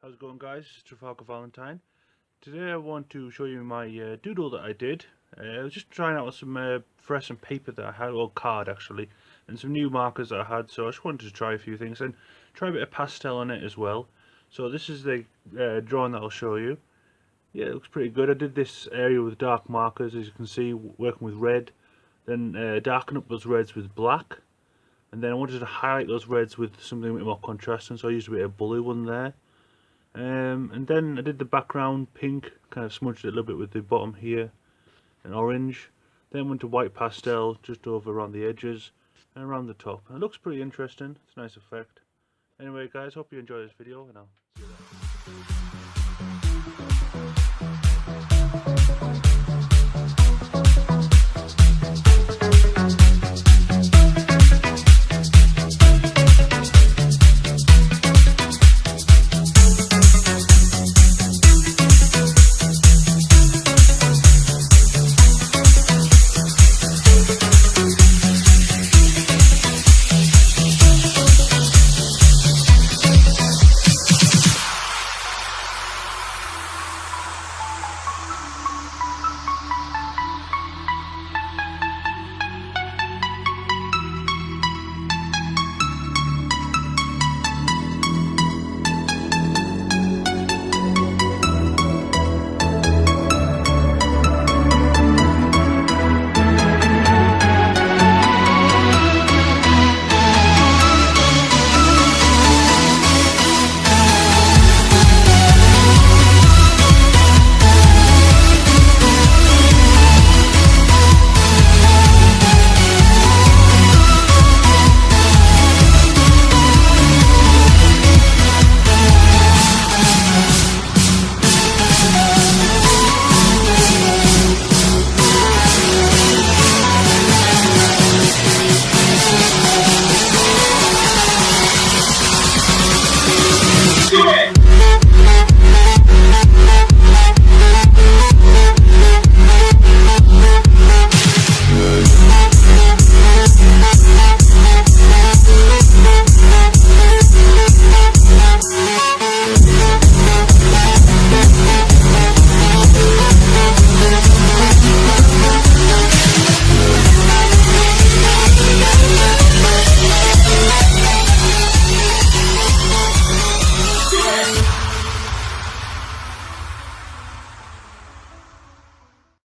How's it going, guys? It's Trafalgar Valentine. Today I want to show you my doodle that I did. I was just trying out some fluorescent paper that I had, or card actually, and some new markers that I had, so I just wanted to try a few things and try a bit of pastel on it as well. So this is the drawing that I'll show you. Yeah, it looks pretty good. I did this area with dark markers, as you can see, working with red, then darken up those reds with black, and then I wanted to highlight those reds with something a bit more contrasting, so I used a bit of blue on there. And then I did the background pink, kind of smudged it a little bit with the bottom here, and orange. Then went to white pastel just over around the edges and around the top. And it looks pretty interesting. It's a nice effect. Anyway, guys, hope you enjoy this video, and I'll see you later.